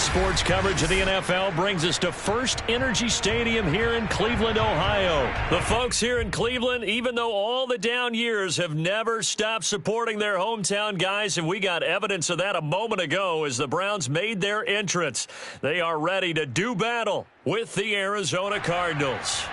sports coverage of the NFL brings us to First Energy Stadium here in Cleveland, Ohio. The folks here in Cleveland, even though all the down years, have never stopped supporting their hometown guys, and we got evidence of that a moment ago as the Browns made their entrance. They are ready to do battle with the Arizona Cardinals.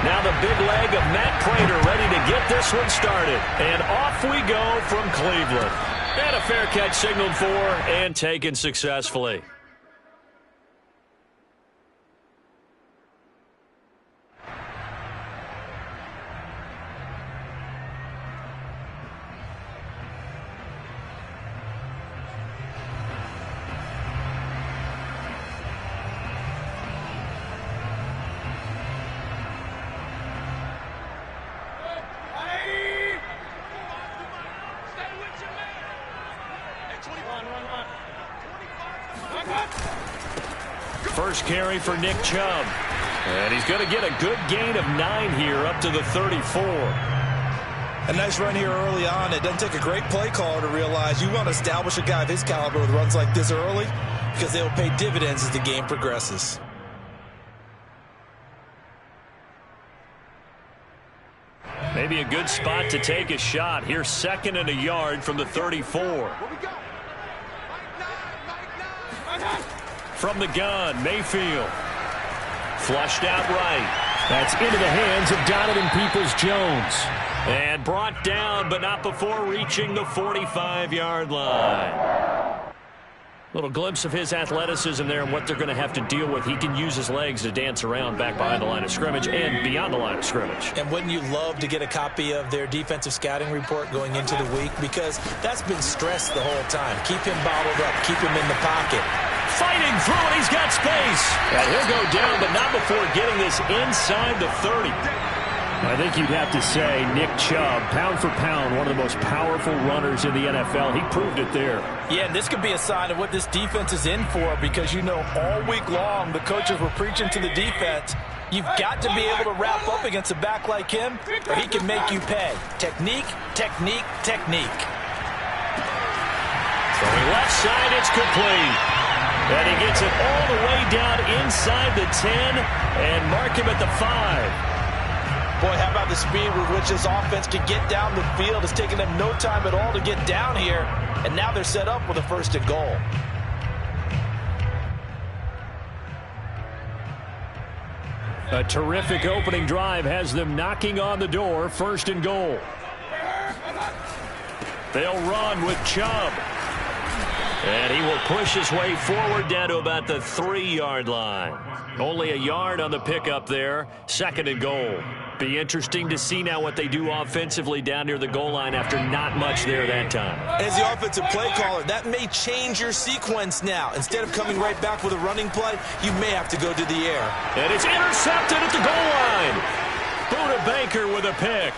Now the big leg of Matt Pratt ready to get this one started. And off we go from Cleveland. And a fair catch signaled for and taken successfully. First carry for Nick Chubb. And he's going to get a good gain of 9 here up to the 34. A nice run here early on. It doesn't take a great play caller to realize you want to establish a guy of his caliber with runs like this early because they'll pay dividends as the game progresses. Maybe a good spot to take a shot. Here's 2nd and a yard from the 34. From the gun, Mayfield. Flushed out right. That's into the hands of Donovan Peoples-Jones. And brought down, but not before reaching the 45-yard line. Little glimpse of his athleticism there and what they're going to have to deal with. He can use his legs to dance around back behind the line of scrimmage and beyond the line of scrimmage. And wouldn't you love to get a copy of their defensive scouting report going into the week? Because that's been stressed the whole time. Keep him bottled up. Keep him in the pocket. Fighting through it. He's got space. And he'll go down, but not before getting this inside the 30. I think you'd have to say Nick Chubb, pound for pound, one of the most powerful runners in the NFL. He proved it there. Yeah, and this could be a sign of what this defense is in for because, you know, all week long the coaches were preaching to the defense, you've got to be able to wrap up against a back like him or he can make you pay. Technique, technique, technique. Throwing left side, it's complete. And he gets it all the way down inside the 10 and mark him at the 5. Boy, how about the speed with which this offense can get down the field? It's taken them no time at all to get down here, and now they're set up with a 1st and goal. A terrific opening drive has them knocking on the door, 1st and goal. They'll run with Chubb. And he will push his way forward down to about the 3-yard line. Only a yard on the pickup there, 2nd and goal. Be interesting to see now what they do offensively down near the goal line after not much there that time. As the offensive play caller, that may change your sequence now. Instead of coming right back with a running play, you may have to go to the air. And it's intercepted at the goal line. Buda Baker with a pick.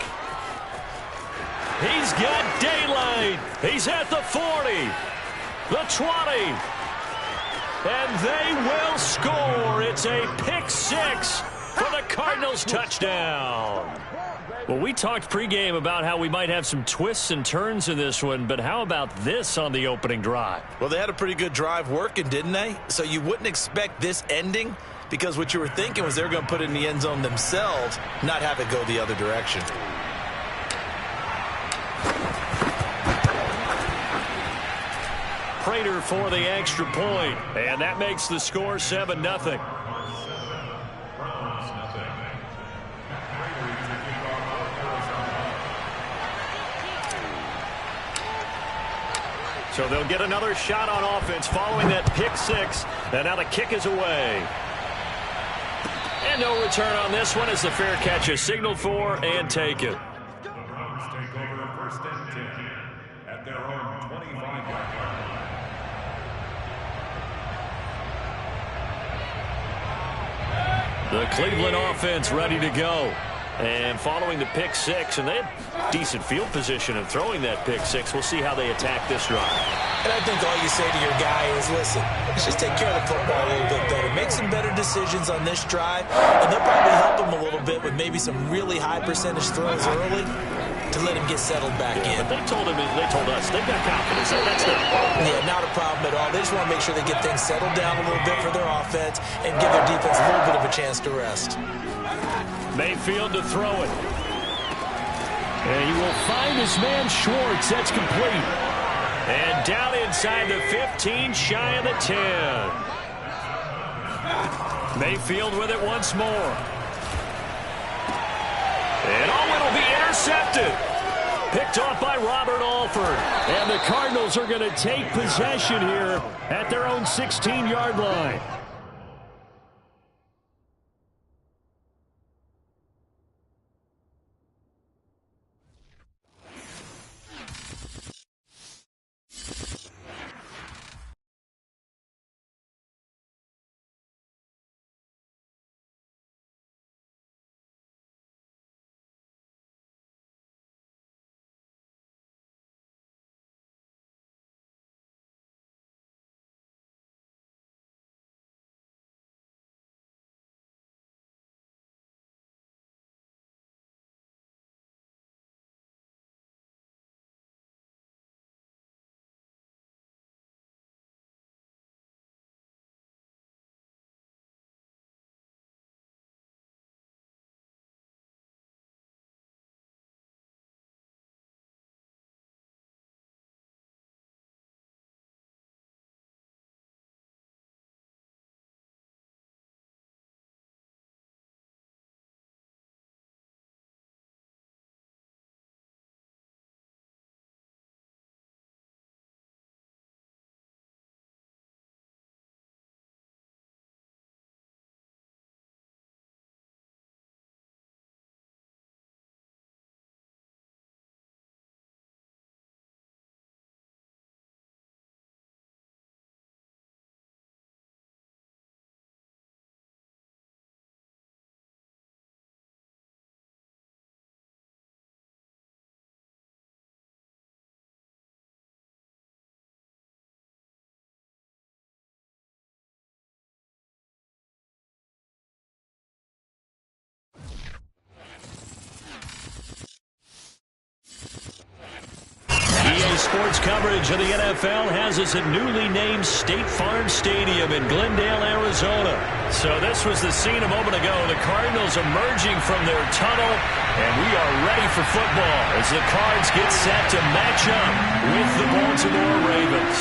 He's got daylight. He's at the 40, the 20. And they will score. It's a pick 6. For the Cardinals touchdown. Well, we talked pregame about how we might have some twists and turns in this one, but how about this on the opening drive? Well, they had a pretty good drive working, didn't they? So you wouldn't expect this ending because what you were thinking was they were going to put it in the end zone themselves, not have it go the other direction. Prater for the extra point, and that makes the score 7-0. So they'll get another shot on offense following that pick 6. And now the kick is away. And no return on this one as the fair catch is signaled for and taken. The Browns take over the 1st and 10 at their own 25-yard line. The Cleveland offense ready to go. And following the pick six, and they had decent field position in throwing that pick six. We'll see how they attack this drive. And I think all you say to your guy is, listen, let's just take care of the football a little bit better. Make some better decisions on this drive, and they'll probably help him a little bit with maybe some really high percentage throws early to let him get settled back in. But they told us, they've got confidence. That's not a problem. Yeah, not a problem at all. They just want to make sure they get things settled down a little bit for their offense and give their defense a little bit of a chance to rest. Mayfield to throw it. And he will find his man Schwartz. That's complete. And down inside the 15, shy of the 10. Mayfield with it once more. And it'll be intercepted. Picked off by Robert Alford. And the Cardinals are going to take possession here at their own 16-yard line. Sports coverage of the NFL has us at newly named State Farm Stadium in Glendale, Arizona. So this was the scene a moment ago. The Cardinals emerging from their tunnel, and we are ready for football as the Cards get set to match up with the Baltimore Ravens.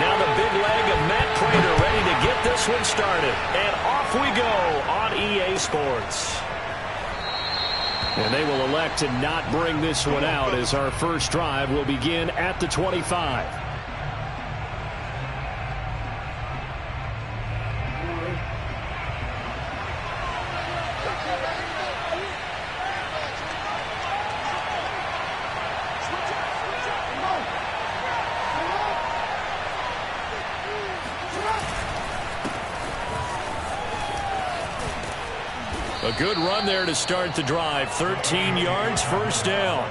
Now the big leg of Matt Prater ready to get this one started. And off we go on EA Sports. And they will elect to not bring this one out as our first drive will begin at the 25. A good run there to start the drive. 13 yards, first down.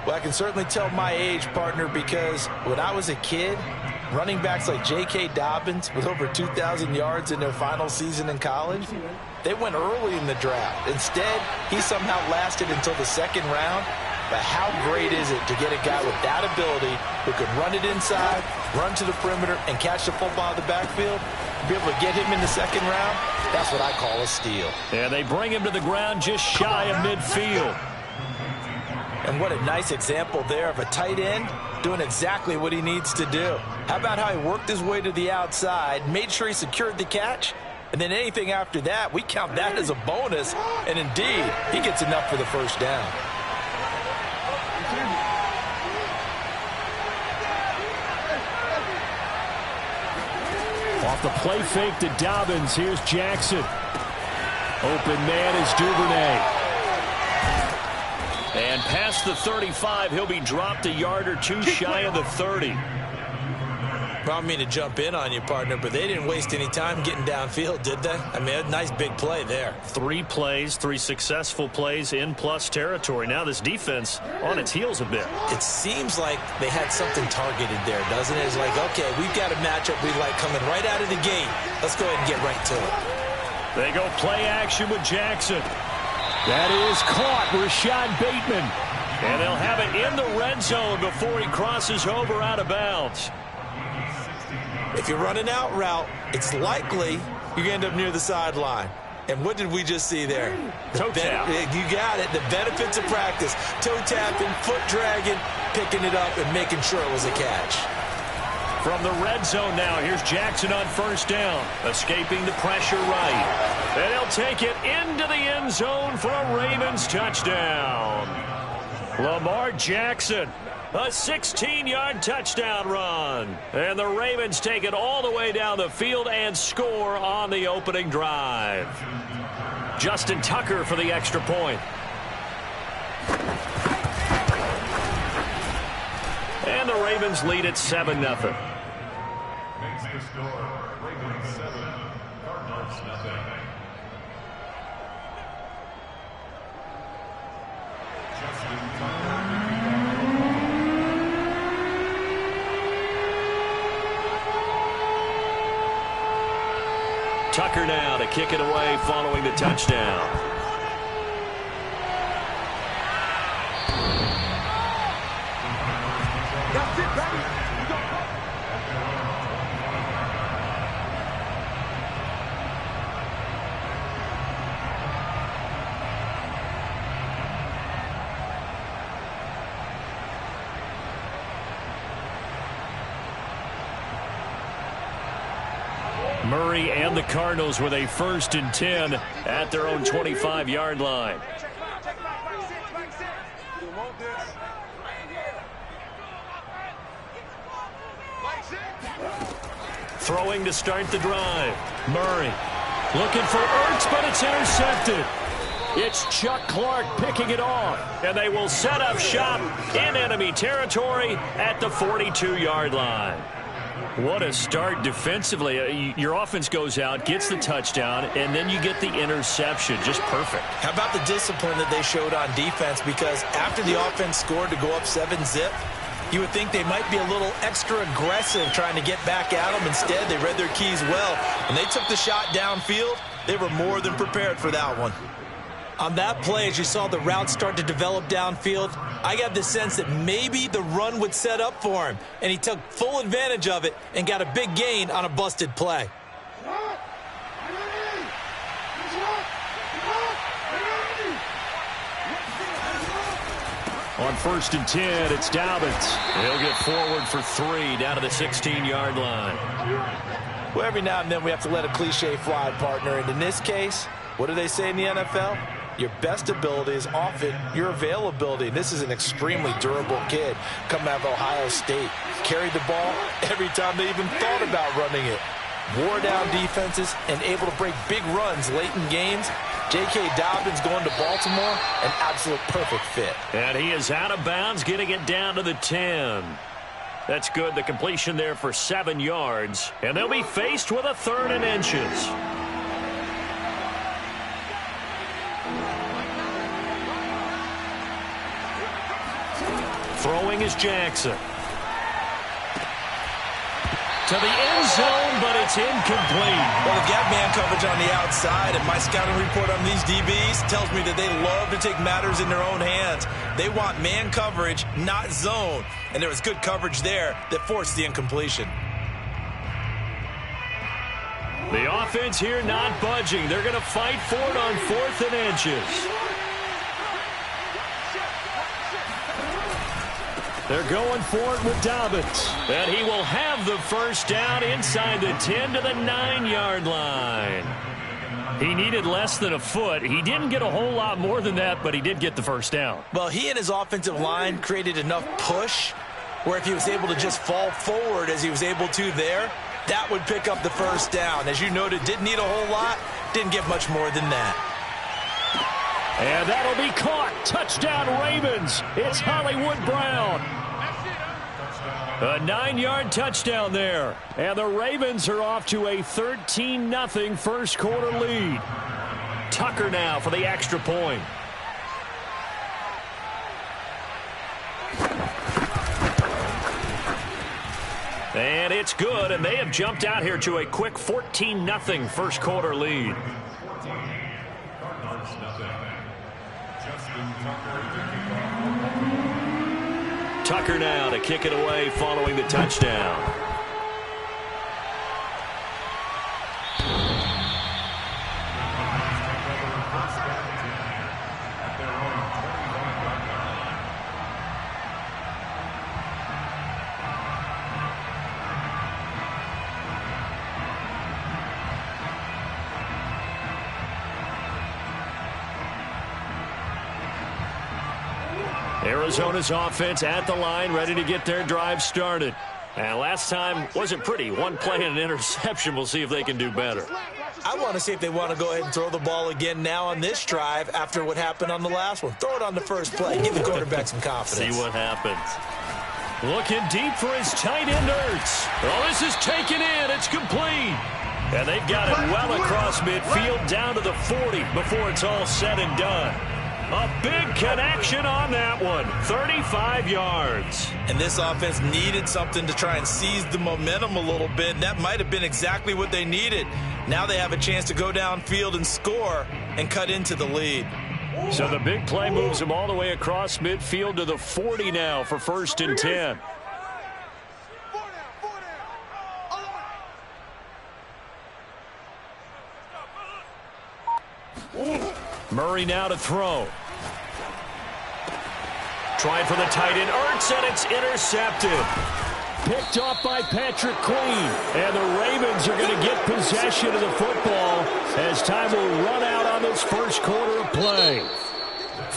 Well, I can certainly tell my age, partner, because when I was a kid, running backs like J.K. Dobbins with over 2,000 yards in their final season in college, they went early in the draft. Instead, he somehow lasted until the second round. But how great is it to get a guy with that ability who can run it inside, run to the perimeter, and catch the football out of the backfield? Be able to get him in the second round, that's what I call a steal. Yeah, they bring him to the ground just shy of midfield. And what a nice example there of a tight end doing exactly what he needs to do. How about how he worked his way to the outside, made sure he secured the catch, and then anything after that, we count that as a bonus. And indeed, he gets enough for the first down. Off the play fake to Dobbins. Here's Jackson. Open man is Duvernay. And past the 35, he'll be dropped a yard or two shy of the 30. Well, I don't mean to jump in on you, partner, but they didn't waste any time getting downfield, did they? I mean, a nice big play there. 3 plays, 3 successful plays in plus territory. Now this defense on its heels a bit. It seems like they had something targeted there, doesn't it? It's like, okay, we've got a matchup we like coming right out of the gate. Let's go ahead and get right to it. They go play action with Jackson. That is caught, Rashad Bateman. And they'll have it in the red zone before he crosses over out of bounds. If you're running out route, it's likely you're going to end up near the sideline. And what did we just see there? Toe tap. You got it. The benefits of practice. Toe tapping, foot dragging, picking it up, and making sure it was a catch. From the red zone now, here's Jackson on first down. Escaping the pressure right. And he'll take it into the end zone for a Ravens touchdown. Lamar Jackson. A 16-yard touchdown run. And the Ravens take it all the way down the field and score on the opening drive. Justin Tucker for the extra point. And the Ravens lead at 7-0. Makes the score Ravens 7, Cardinals nothing. Justin Tucker. Tucker now to kick it away following the touchdown. Murray and the Cardinals with a 1st and 10 at their own 25-yard line. Throwing to start the drive. Murray looking for Ertz, but it's intercepted. It's Chuck Clark picking it off, and they will set up shop in enemy territory at the 42-yard line. What a start defensively. Your offense goes out, gets the touchdown, and then you get the interception. Just perfect. How about the discipline that they showed on defense? Because after the offense scored to go up 7-zip, you would think they might be a little extra aggressive trying to get back at them. Instead, they read their keys well. When they took the shot downfield, they were more than prepared for that one. On that play, as you saw the route start to develop downfield, I got the sense that maybe the run would set up for him, and he took full advantage of it and got a big gain on a busted play. On 1st and 10, it's Dobbins. He'll get forward for 3 down to the 16-yard line. Well, every now and then we have to let a cliche fly, partner, and in this case, what do they say in the NFL? Your best ability is often your availability. This is an extremely durable kid coming out of Ohio State. Carried the ball every time they even thought about running it. Wore down defenses and able to break big runs late in games. J.K. Dobbins going to Baltimore, an absolute perfect fit. And he is out of bounds, getting it down to the 10. That's good. The completion there for 7 yards. And they'll be faced with a 3rd and inches. Throwing is Jackson. To the end zone, but it's incomplete. Well, they've got man coverage on the outside, and my scouting report on these DBs tells me that they love to take matters in their own hands. They want man coverage, not zone. And there was good coverage there that forced the incompletion. The offense here not budging. They're going to fight for it on 4th and inches. They're going for it with Dobbins. And he will have the 1st down inside the 10 to the 9-yard line. He needed less than a foot. He didn't get a whole lot more than that, but he did get the 1st down. Well, he and his offensive line created enough push where if he was able to just fall forward as he was able to there, that would pick up the 1st down. As you noted, didn't need a whole lot, didn't get much more than that. And that'll be caught. Touchdown Ravens. It's Hollywood Brown. A 9-yard touchdown there. And the Ravens are off to a 13-0 first quarter lead. Tucker now for the extra point. And it's good, and they have jumped out here to a quick 14-0 first quarter lead. Tucker now to kick it away following the touchdown. Arizona's offense at the line, ready to get their drive started. And last time wasn't pretty. One play and an interception. We'll see if they can do better. I want to see if they want to go ahead and throw the ball again now on this drive after what happened on the last one. Throw it on the first play. Give the quarterback some confidence. See what happens. Looking deep for his tight end, Ertz. Oh, this is taken in. It's complete. And they've got it well across midfield down to the 40 before it's all said and done. A big connection on that one. 35 yards. And this offense needed something to try and seize the momentum a little bit. And that might have been exactly what they needed. Now they have a chance to go downfield and score and cut into the lead. So the big play moves them all the way across midfield to the 40 now for 1st and 10. Murray now to throw. Trying for the tight end, Ertz, and it's intercepted. Picked off by Patrick Queen. And the Ravens are going to get possession of the football as time will run out on this first quarter of play.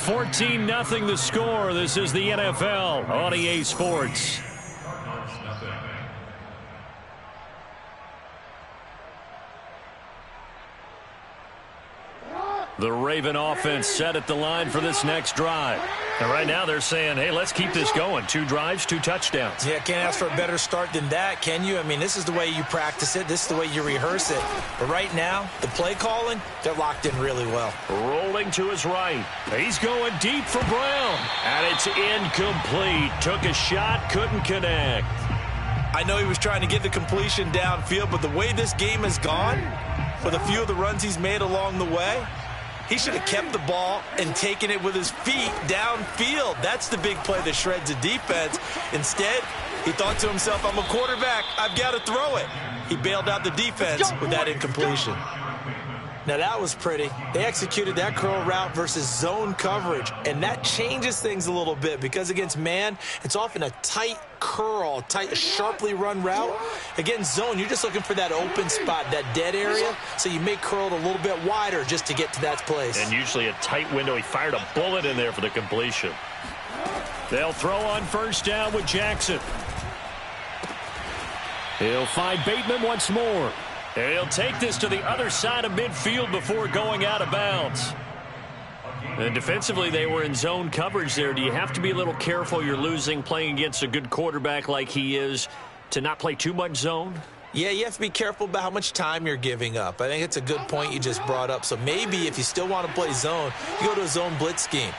14-0 the score. This is the NFL on EA Sports. The Raven offense set at the line for this next drive. And right now they're saying, hey, let's keep this going. 2 drives, 2 touchdowns. Yeah, can't ask for a better start than that, can you? I mean, this is the way you practice it. This is the way you rehearse it. But right now, the play calling, they're locked in really well. Rolling to his right. He's going deep for Brown. And it's incomplete. Took a shot, couldn't connect. I know he was trying to get the completion downfield, but the way this game has gone, with a few of the runs he's made along the way, he should have kept the ball and taken it with his feet downfield. That's the big play that shreds a defense. Instead, he thought to himself, I'm a quarterback. I've got to throw it. He bailed out the defense with that incompletion. Now, that was pretty. They executed that curl route versus zone coverage, and that changes things a little bit because against man, it's often a tight curl, tight, sharply run route. Against zone, you're just looking for that open spot, that dead area, so you may curl it a little bit wider just to get to that place. And usually a tight window. He fired a bullet in there for the completion. They'll throw on 1st down with Jackson. He'll find Bateman once more. And he'll take this to the other side of midfield before going out of bounds. And defensively, they were in zone coverage there. Do you have to be a little careful? You're losing, playing against a good quarterback like he is, to not play too much zone? Yeah, you have to be careful about how much time you're giving up. I think it's a good point you just brought up. So maybe if you still want to play zone, you go to a zone blitz scheme.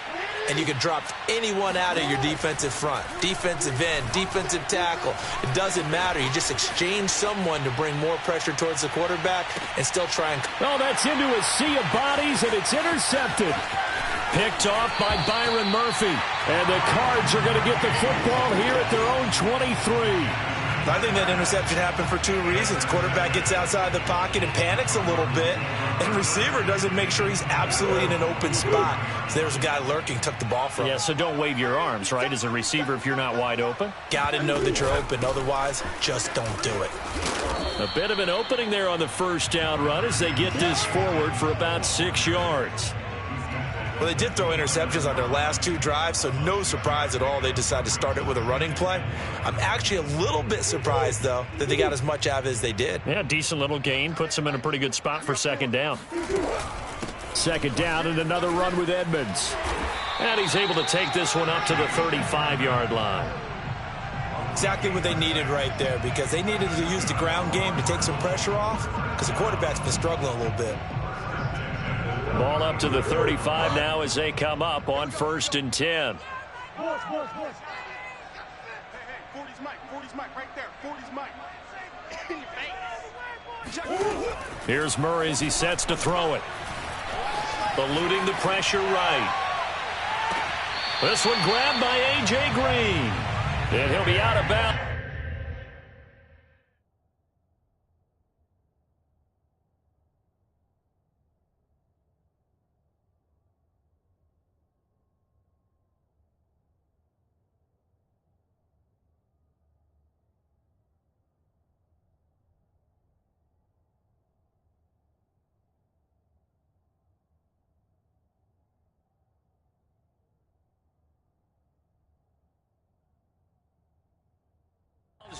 And you can drop anyone out of your defensive front. Defensive end, defensive tackle. It doesn't matter. You just exchange someone to bring more pressure towards the quarterback and still try and... Oh, that's into a sea of bodies, and it's intercepted. Picked off by Byron Murphy. And the Cards are going to get the football here at their own 23. I think that interception happened for 2 reasons. Quarterback gets outside the pocket and panics a little bit, and receiver doesn't make sure he's absolutely in an open spot. So there's a guy lurking, took the ball from him. Yeah, so don't wave your arms, right, as a receiver if you're not wide open. Got to know that you're open. Otherwise, just don't do it. A bit of an opening there on the 1st down run as they get this forward for about 6 yards. Well, they did throw interceptions on their last 2 drives, so no surprise at all they decided to start it with a running play. I'm actually a little bit surprised, though, that they got as much out of it as they did. Yeah, decent little gain. Puts them in a pretty good spot for 2nd down. 2nd down and another run with Edmonds. And he's able to take this one up to the 35-yard line. Exactly what they needed right there, because they needed to use the ground game to take some pressure off, because the quarterback's been struggling a little bit. Ball up to the 35 now as they come up on 1st and 10. Hey, 40's Mike. 40's Mike right there. 40's Mike. Here's Murray as he sets to throw it. Eluding the pressure right. This one grabbed by A.J. Green. And he'll be out of bounds.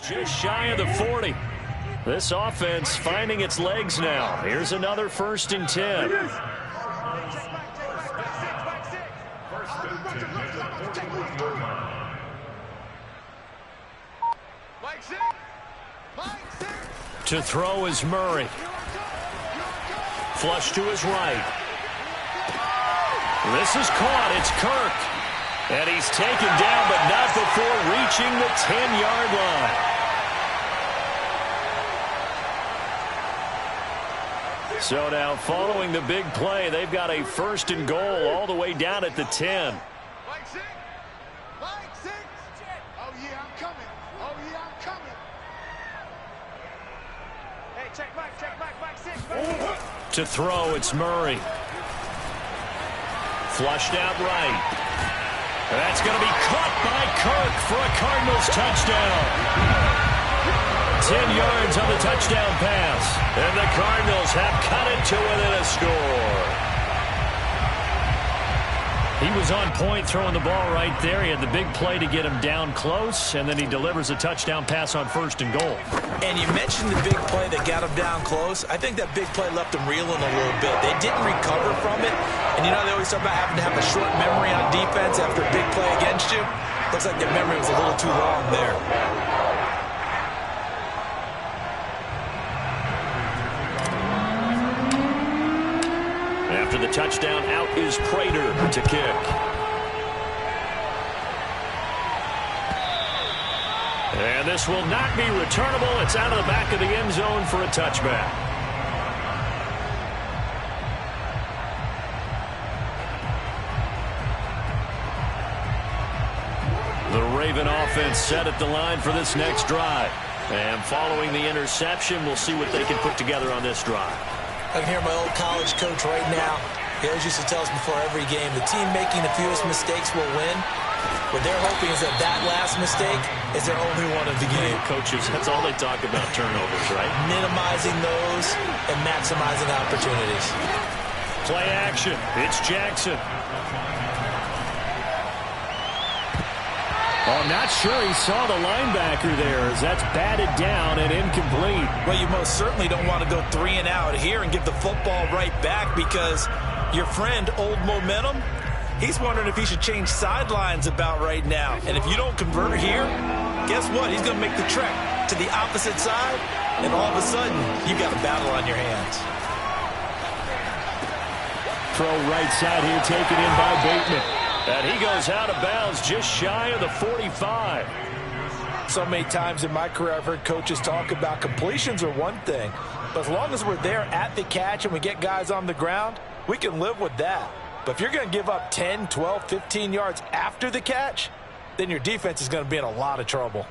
Just shy of the 40. This offense finding its legs now. Here's another 1st and 10. To throw is Murray. Flush to his right. This is caught. It's Kirk. And he's taken down, but not before reaching the 10-yard line. So now, following the big play, they've got a 1st and goal all the way down at the 10. Mike 6. Mike 6. Oh, yeah, I'm coming. Oh, yeah, I'm coming. Hey, check Mike, Mike 6. To throw, it's Murray. Flushed out right. That's going to be caught by Kirk for a Cardinals touchdown. 10 yards on the touchdown pass. And the Cardinals have cut it to within a score. He was on point throwing the ball right there. He had the big play to get him down close, and then he delivers a touchdown pass on 1st and goal. And you mentioned the big play that got him down close. I think that big play left him reeling a little bit. They didn't recover from it. And you know they always talk about having to have a short memory on defense after a big play against you. Looks like their memory was a little too long there. After the touchdown, out is Prater to kick. And this will not be returnable. It's out of the back of the end zone for a touchback. The Raven offense set at the line for this next drive. And following the interception, we'll see what they can put together on this drive. I can hear my old college coach right now. He always used to tell us before every game, the team making the fewest mistakes will win. What they're hoping is that that last mistake is their only one of the game. Coaches, that's all they talk about, turnovers, right? Minimizing those and maximizing opportunities. Play action. It's Jackson. Oh, I'm not sure he saw the linebacker there as that's batted down and incomplete. Well, you most certainly don't want to go 3 and out here and give the football right back because your friend, Old Momentum, he's wondering if he should change sidelines about right now. And if you don't convert here, guess what? He's going to make the trek to the opposite side, and all of a sudden, you've got a battle on your hands. Throw right side here taken in by Bateman. And he goes out of bounds just shy of the 45. So many times in my career I've heard coaches talk about completions are one thing, but as long as we're there at the catch and we get guys on the ground, we can live with that. But if you're going to give up 10, 12, 15 yards after the catch, then your defense is going to be in a lot of trouble.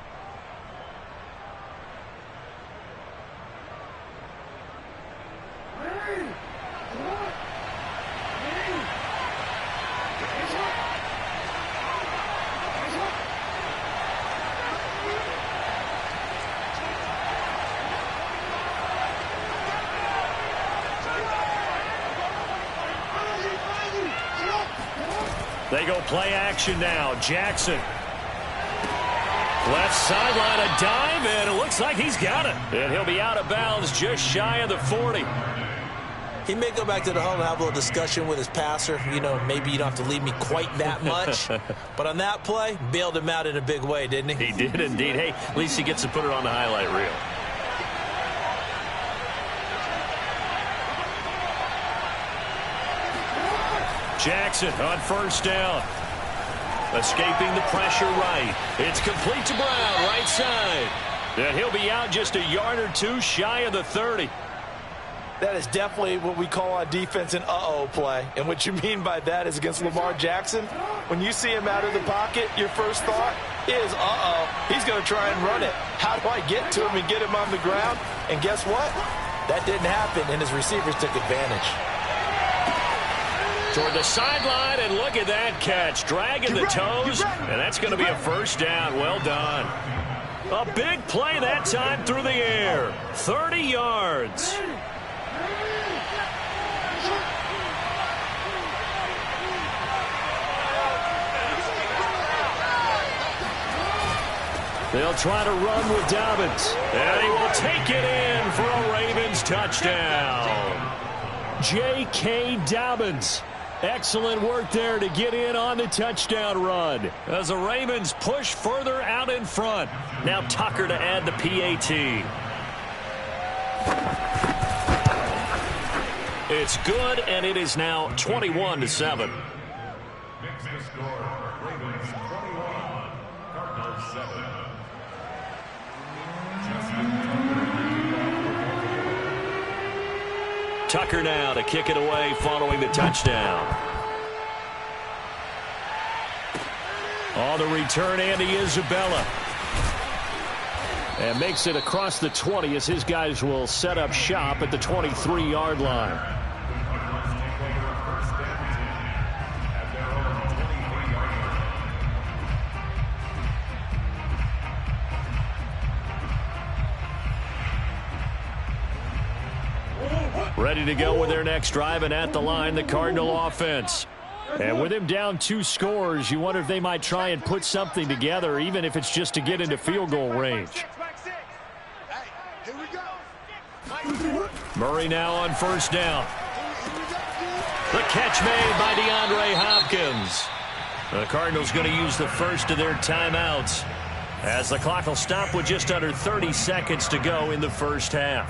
They go play action now. Jackson. Left sideline, a dive, and it looks like he's got it. And he'll be out of bounds just shy of the 40. He may go back to the huddle and have a little discussion with his passer. You know, maybe you don't have to leave me quite that much. But on that play, bailed him out in a big way, didn't he? He did indeed. Hey, at least he gets to put it on the highlight reel. Jackson on first down. Escaping the pressure right. It's complete to Brown, right side. And he'll be out just a yard or two shy of the 30. That is definitely what we call on defense an uh-oh play. And what you mean by that is against Lamar Jackson, when you see him out of the pocket, your first thought is, uh-oh, he's going to try and run it. How do I get to him and get him on the ground? And guess what? That didn't happen, and his receivers took advantage. Toward the sideline, and look at that catch. Dragging the toes, and that's going to be a first down. Well done. A big play that time through the air. 30 yards. They'll try to run with Dobbins. And he will take it in for a Ravens touchdown. J.K. Dobbins. Excellent work there to get in on the touchdown run as the Ravens push further out in front. Now Tucker to add the PAT. It's good, and it is now 21-7. Makes the score. Ravens 21, Cardinals 7. Tucker now to kick it away following the touchdown. On the return, Andy Isabella. And makes it across the 20 as his guys will set up shop at the 23-yard line. Ready to go with their next drive, and at the line, the Cardinal offense. And with him down 2 scores, you wonder if they might try and put something together, even if it's just to get into field goal range. Murray now on first down. The catch made by DeAndre Hopkins. The Cardinals going to use the first of their timeouts as the clock will stop with just under 30 seconds to go in the first half.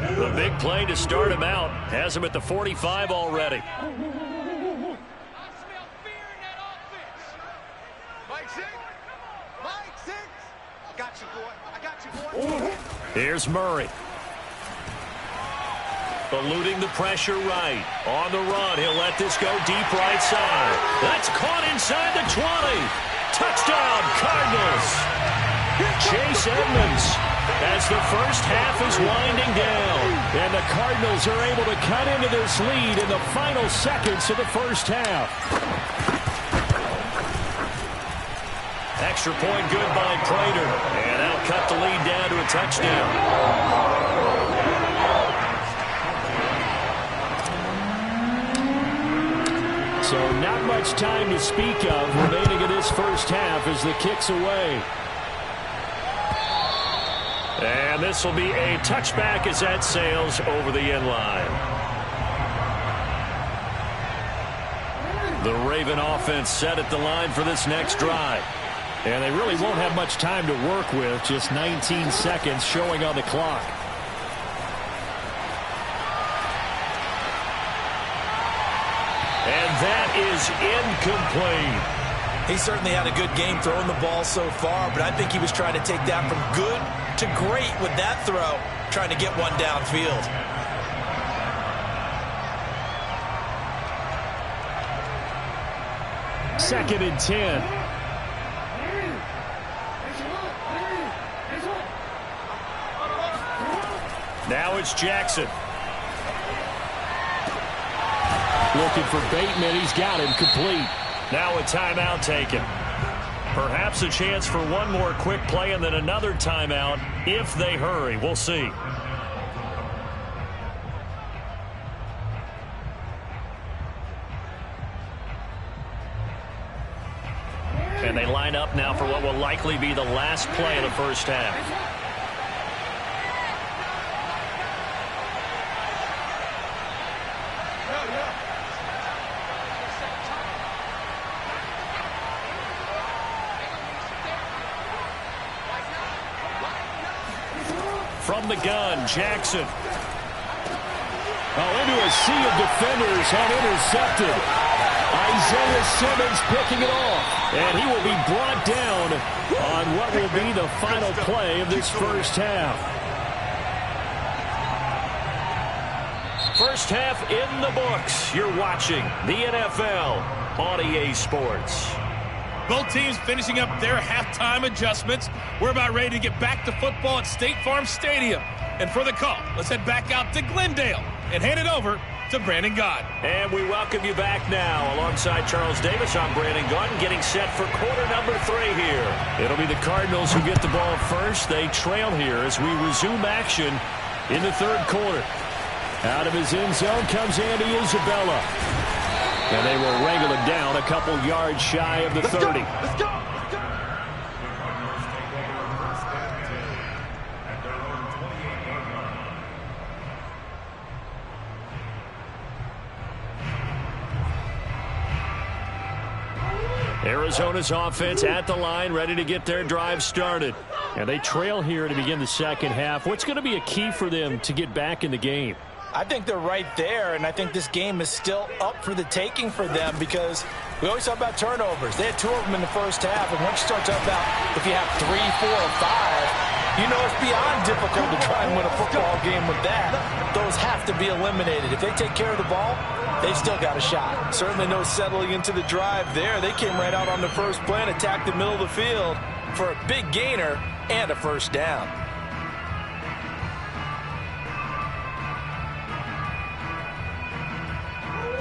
The big play to start him out has him at the 45 already. I smell fear in that offense. Mike 6. Mike 6. I got you, boy. I got you, boy. Here's Murray. Eluding the pressure right. On the run, he'll let this go deep right side. That's caught inside the 20. Touchdown, Cardinals. Chase Edmonds as the first half is winding down. And the Cardinals are able to cut into this lead in the final seconds of the first half. Extra point good by Prater. And that'll cut the lead down to a touchdown. So not much time to speak of remaining in this first half as the kick's away. And this will be a touchback as that sails over the end line. The Raven offense set at the line for this next drive. And they really won't have much time to work with, just 19 seconds showing on the clock. And that is incomplete. He certainly had a good game throwing the ball so far, but I think he was trying to take that from good to great with that throw, trying to get one downfield. Second and 10. Now it's Jackson. Looking for Bateman. He's got him complete. Now a timeout taken. Perhaps a chance for one more quick play and then another timeout if they hurry. We'll see. And they line up now for what will likely be the last play of the first half. from the gun. Jackson. Into a sea of defenders and intercepted. Isaiah Simmons picking it off. And he will be brought down on what will be the final play of this first half. First half in the books. You're watching the NFL on EA Sports. Both teams finishing up their halftime adjustments. We're about ready to get back to football at State Farm Stadium. And for the call, let's head back out to Glendale and hand it over to Brandon Gott. And we welcome you back now. Alongside Charles Davis, I'm Brandon Gott, getting set for quarter number 3 here. It'll be the Cardinals who get the ball first. They trail here as we resume action in the third quarter. Out of his end zone comes Andy Isabella. And they will wrangle him down a couple yards shy of the 30. Let's go. Arizona's offense at the line, ready to get their drive started. And they trail here to begin the second half. What's going to be a key for them to get back in the game? I think they're right there, and I think this game is still up for the taking for them because we always talk about turnovers. They had 2 of them in the first half, and once you start talking about if you have 3, 4, or 5, you know it's beyond difficult to try and win a football game with that. Those have to be eliminated. If they take care of the ball, they've still got a shot. Certainly no settling into the drive there. They came right out on the first play and attacked the middle of the field for a big gainer and a first down.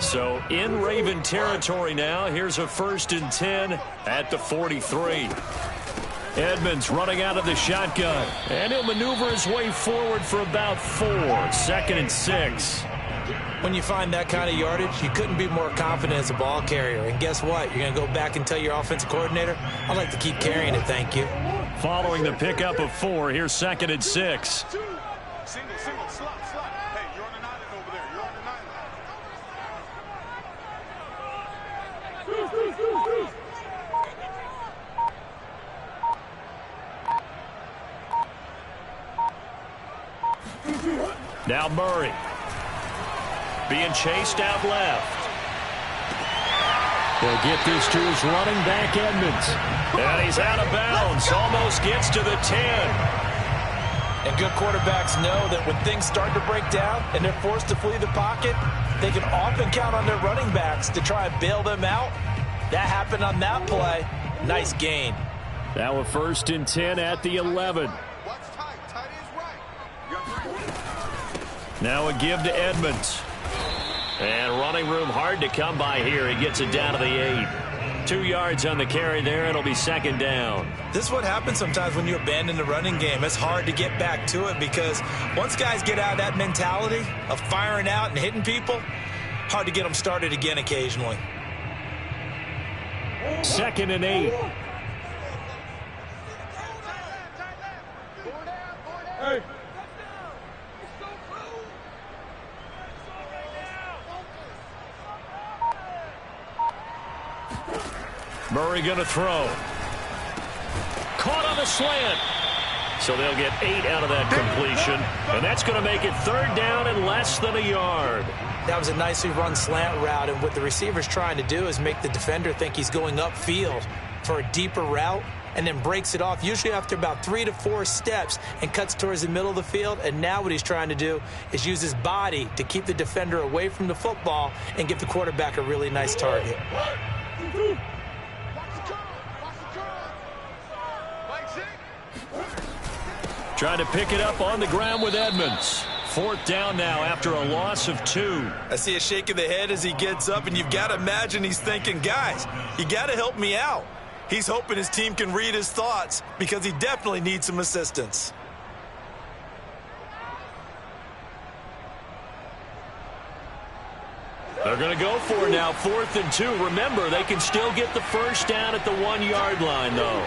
So in Raven territory now. Here's a 1st and 10 at the 43. Edmonds running out of the shotgun. And he'll maneuver his way forward for about 4. 2nd and 6. When you find that kind of yardage, you couldn't be more confident as a ball carrier. And guess what? You're going to go back and tell your offensive coordinator, I'd like to keep carrying it, thank you. Following the pickup of 4, here's 2nd and 6. Single, slot. Hey, you're on an island over there. You're on an island. Now Murray. Being chased out left. They'll get this to his running back, Edmonds. And he's out of bounds. Almost gets to the 10. And good quarterbacks know that when things start to break down and they're forced to flee the pocket, they can often count on their running backs to try and bail them out. That happened on that play. Nice gain. Now a 1st and 10 at the 11. What's tight? Tight is right. Now a give to Edmonds. And running room hard to come by here. He gets it down to the 8. 2 yards on the carry there. It'll be 2nd down. This is what happens sometimes when you abandon the running game. It's hard to get back to it because once guys get out of that mentality of firing out and hitting people, hard to get them started again occasionally. 2nd and 8. Hey. Murray going to throw. Caught on the slant. So they'll get 8 out of that completion. And that's going to make it 3rd down and less than a yard. That was a nicely run slant route, and what the receiver's trying to do is make the defender think he's going upfield for a deeper route and then breaks it off, usually after about 3 to 4 steps, and cuts towards the middle of the field. And now what he's trying to do is use his body to keep the defender away from the football and give the quarterback a really nice target. Trying to pick it up on the ground with Edmonds. 4th down now after a loss of 2. I see a shake of the head as he gets up, and you've got to imagine he's thinking, guys, you got to help me out. He's hoping his team can read his thoughts because he definitely needs some assistance. They're going to go for it now, 4th and 2. Remember, they can still get the first down at the 1-yard line, though.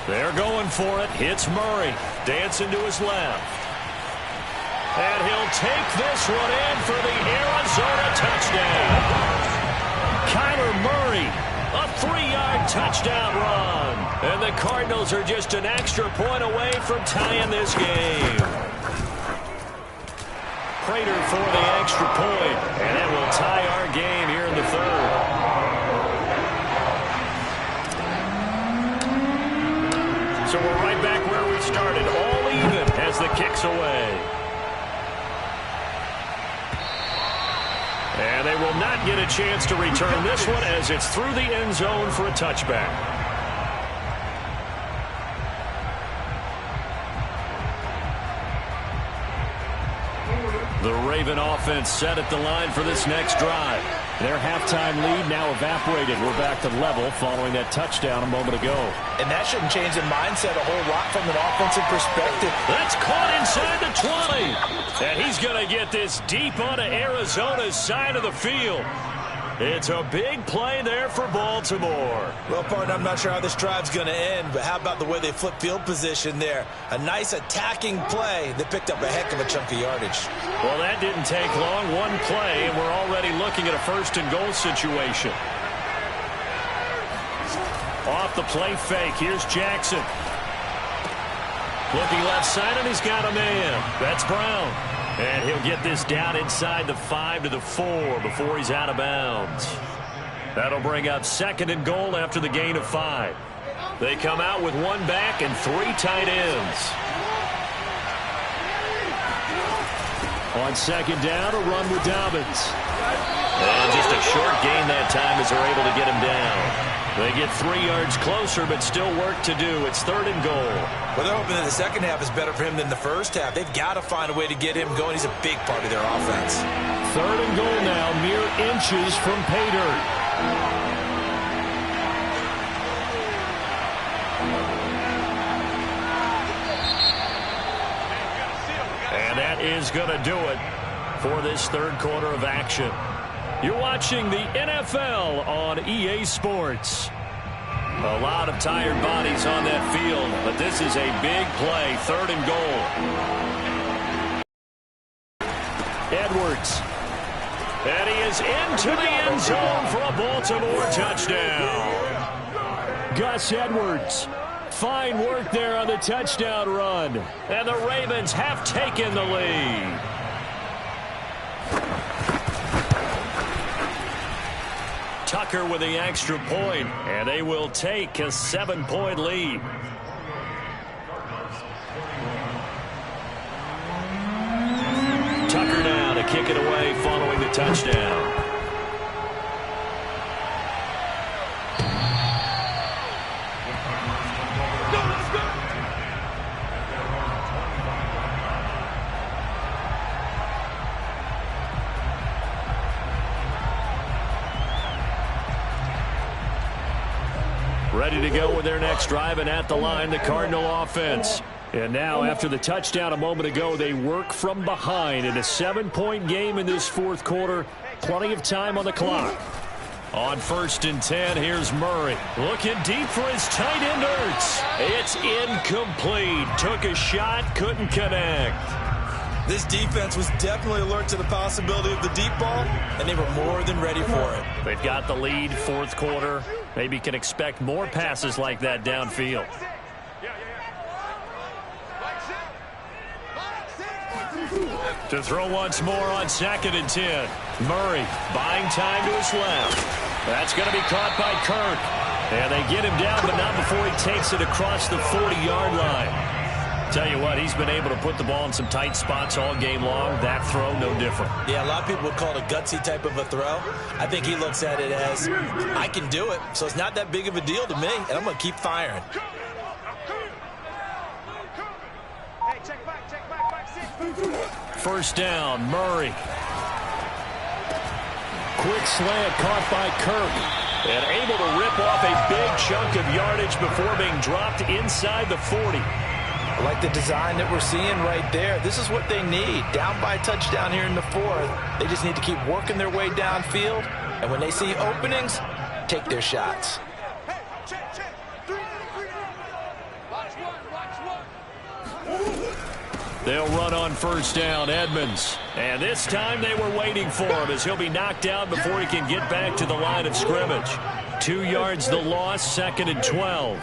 They're going for it. Hits Murray. Dancing to his left. And he'll take this one in for the Arizona touchdown. Kyler Murray, a 3-yard touchdown run. And the Cardinals are just an extra point away from tying this game. Prater for the extra point, and it will tie our game here in the third. So we're right back where we started, all even as the kick's away. And they will not get a chance to return this one as it's through the end zone for a touchback. The Raven offense set at the line for this next drive. Their halftime lead now evaporated. We're back to level following that touchdown a moment ago. And that shouldn't change the mindset a whole lot from an offensive perspective. That's caught inside the 20. And he's going to get this deep onto Arizona's side of the field. It's a big play there for Baltimore. Well, partner, I'm not sure how this drive's going to end, but how about the way they flip field position there? A nice attacking play that picked up a heck of a chunk of yardage. Well, that didn't take long. One play, and we're already looking at a first-and-goal situation. Off the play fake. Here's Jackson. Looking left side, and he's got a man. That's Brown. And he'll get this down inside the 5 to the 4 before he's out of bounds. That'll bring up 2nd and goal after the gain of 5. They come out with one back and 3 tight ends. On 2nd down, a run with Dobbins. And just a short gain that time as they're able to get him down. They get 3 yards closer, but still work to do. It's 3rd and goal. Well, they're hoping that the second half is better for him than the first half. They've got to find a way to get him going. He's a big part of their offense. 3rd and goal now, mere inches from pay dirt. And that is going to do it for this third quarter of action. You're watching the NFL on EA Sports. A lot of tired bodies on that field, but this is a big play, 3rd and goal. Edwards. And he is into the end zone for a Baltimore touchdown. Gus Edwards. Fine work there on the touchdown run. And the Ravens have taken the lead. Tucker with the extra point, and they will take a 7-point lead. Tucker now to kick it away following the touchdown. Ready to go with their next drive, and at the line, the Cardinal offense. And now, after the touchdown a moment ago, they work from behind in a 7-point game in this fourth quarter. Plenty of time on the clock. On 1st and 10, here's Murray. Looking deep for his tight end, Ertz. It's incomplete. Took a shot, couldn't connect. This defense was definitely alert to the possibility of the deep ball, and they were more than ready for it. They've got the lead, fourth quarter. Maybe can expect more passes like that downfield. To throw once more on 2nd and 10. Murray buying time to his left. That's going to be caught by Kirk. And they get him down, but not before he takes it across the 40-yard line. Tell you what, he's been able to put the ball in some tight spots all game long. That throw, no different. Yeah, a lot of people would call it a gutsy type of a throw. I think he looks at it as, I can do it, so it's not that big of a deal to me, and I'm going to keep firing. Hey, check back, 6. First down, Murray. Quick slant caught by Kirk. And able to rip off a big chunk of yardage before being dropped inside the 40. I like the design that we're seeing right there. This is what they need. Down by a touchdown here in the 4th. They just need to keep working their way downfield. And when they see openings, take their shots. Hey, check. 3. Watch one. They'll run on first down, Edmonds. And this time they were waiting for him as he'll be knocked down before he can get back to the line of scrimmage. 2 yards the loss, 2nd and 12.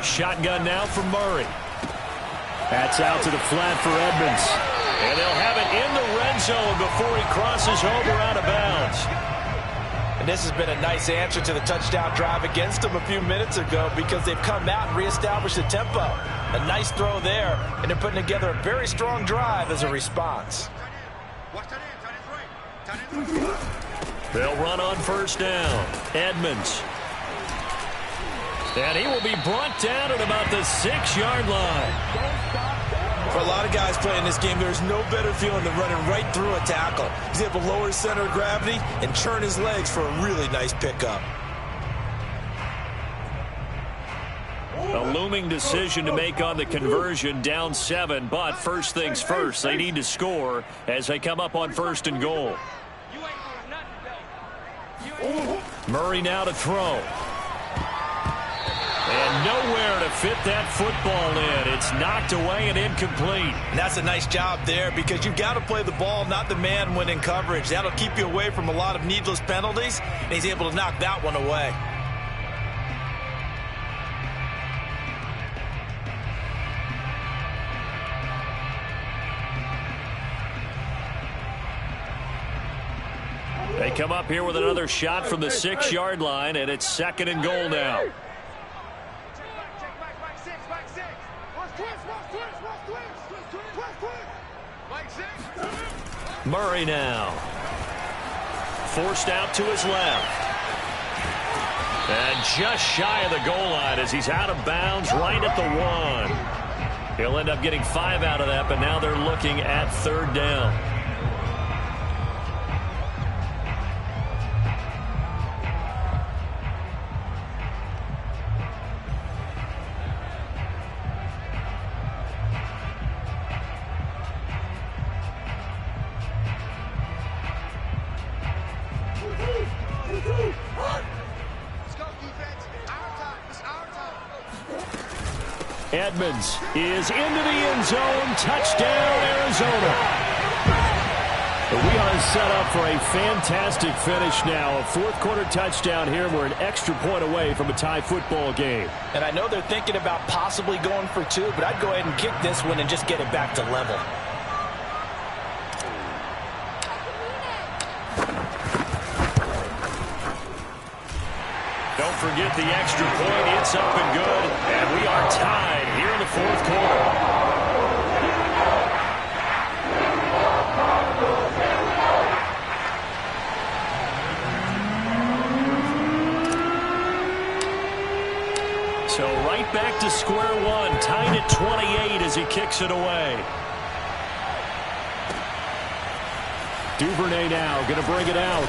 Shotgun now for Murray. That's out to the flat for Edmonds. And they'll have it in the red zone before he crosses over out of bounds. And this has been a nice answer to the touchdown drive against them a few minutes ago because they've come out and reestablished the tempo. A nice throw there, and they're putting together a very strong drive as a response. They'll run on first down. Edmonds. And he will be brought down at about the 6-yard line. For a lot of guys playing this game, there's no better feeling than running right through a tackle. He's able to lower his center of gravity and churn his legs for a really nice pickup. A looming decision to make on the conversion, down 7, but first things first, they need to score as they come up on 1st and goal. Murray now to throw. And nowhere to fit that football in. It's knocked away and incomplete. And that's a nice job there because you've got to play the ball, not the man when in coverage. That'll keep you away from a lot of needless penalties, and he's able to knock that one away. They come up here with another shot from the 6-yard line, and it's 2nd and goal now. Murray now. Forced out to his left. And just shy of the goal line as he's out of bounds right at the 1. He'll end up getting 5 out of that, but now they're looking at 3rd down. Edmonds is into the end zone. Touchdown, Arizona. We are set up for a fantastic finish now. A 4th-quarter touchdown here. We're an extra point away from a tie football game. And I know they're thinking about possibly going for 2, but I'd go ahead and kick this one and just get it back to level. Don't forget the extra point. It's up and good. And we are tied here in the 4th quarter. So right back to square one. Tied at 28 as he kicks it away. Duvernay now going to bring it out.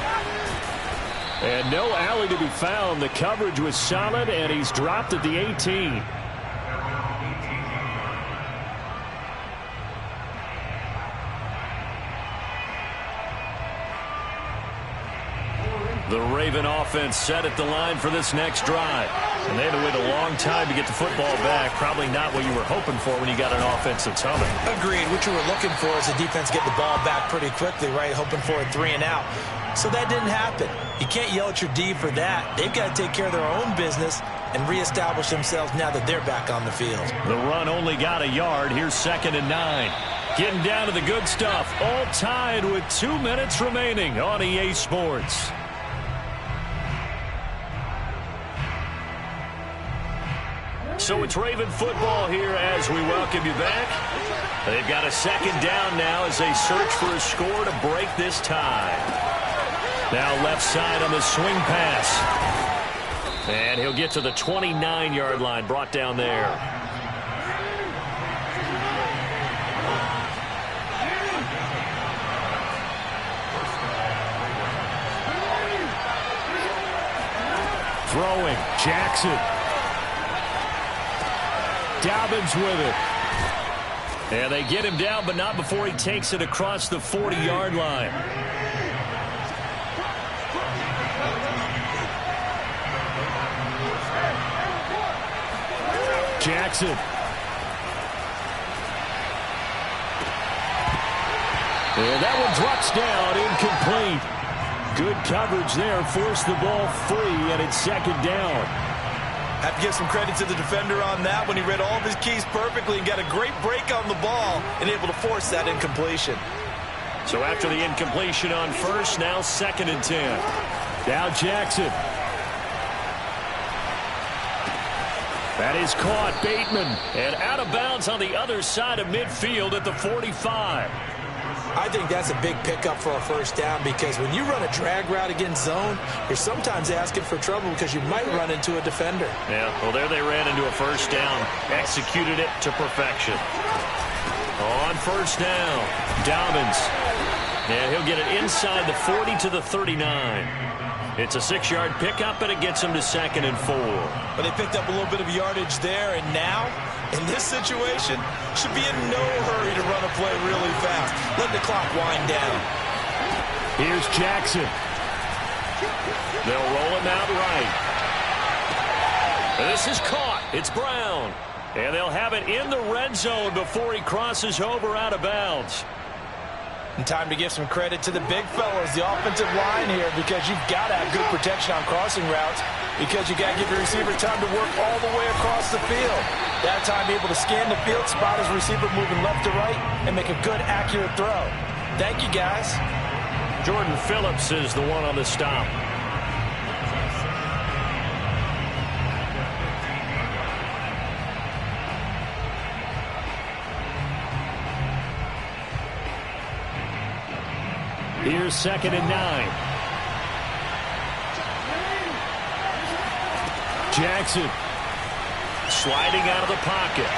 And no alley to be found. The coverage was solid, and he's dropped at the 18. The Raven offense set at the line for this next drive. And they had to wait a long time to get the football back. Probably not what you were hoping for when you got an offense that's humming. Agreed. What you were looking for is the defense get the ball back pretty quickly, right? Hoping for a 3 and out. So that didn't happen. You can't yell at your D for that. They've got to take care of their own business and reestablish themselves now that they're back on the field. The run only got a yard. Here's 2nd and 9. Getting down to the good stuff. All tied with 2 minutes remaining on EA Sports. So it's Raven football here as we welcome you back. They've got a 2nd down now as they search for a score to break this tie. Now left side on the swing pass. And he'll get to the 29-yard line, brought down there. Throwing, Jackson. Dobbins with it. And they get him down, but not before he takes it across the 40-yard line. Jackson. And that one drops down, incomplete. Good coverage there, forced the ball free, and it's second down. Have to give some credit to the defender on that when he read all of his keys perfectly and got a great break on the ball and able to force that incompletion. So after the incompletion on first, now 2nd and 10. Now Jackson. That is caught, Bateman, and out of bounds on the other side of midfield at the 45. I think that's a big pickup for a first down because when you run a drag route against zone, you're sometimes asking for trouble because you might run into a defender. Yeah, well, there they ran into a first down, executed it to perfection. On first down, Dobbins. And he'll get it inside the 40 to the 39. It's a 6-yard pickup, and it gets him to 2nd and 4. But they picked up a little bit of yardage there, and now, in this situation, should be in no hurry to run a play really fast. Let the clock wind down. Here's Jackson. They'll roll him out right. This is caught. It's Brown. And they'll have it in the red zone before he crosses over out of bounds. And time to give some credit to the big fellas, the offensive line here, because you've got to have good protection on crossing routes because you got to give your receiver time to work all the way across the field. That time able to scan the field, spot his receiver moving left to right, and make a good, accurate throw. Thank you, guys. Jordan Phillips is the one on the stop. Here's 2nd and 9. Jackson sliding out of the pocket.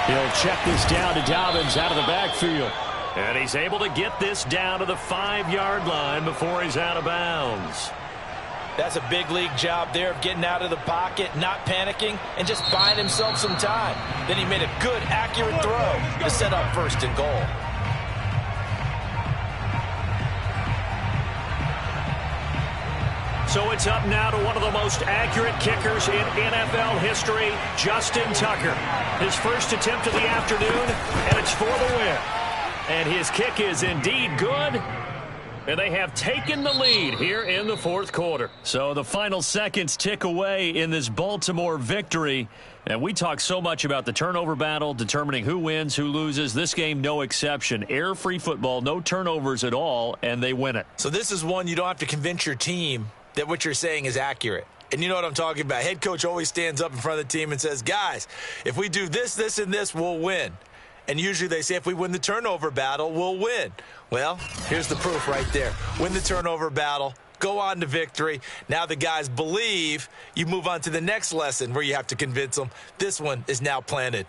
He'll check this down to Dobbins out of the backfield. And he's able to get this down to the 5-yard line before he's out of bounds. That's a big league job there of getting out of the pocket, not panicking, and just buying himself some time. Then he made a good, accurate throw to set up 1st and goal. So it's up now to one of the most accurate kickers in NFL history, Justin Tucker. His first attempt of the afternoon, and it's for the win. And his kick is indeed good. And they have taken the lead here in the 4th quarter. So the final seconds tick away in this Baltimore victory. And we talk so much about the turnover battle, determining who wins, who loses. This game, no exception. Air-free football, no turnovers at all, and they win it. So this is one you don't have to convince your team that what you're saying is accurate. And you know what I'm talking about. Head coach always stands up in front of the team and says, guys, if we do this, this, and this, we'll win. And usually they say if we win the turnover battle, we'll win. Well, here's the proof right there. Win the turnover battle, go on to victory. Now the guys believe. You move on to the next lesson where you have to convince them. This one is now planted.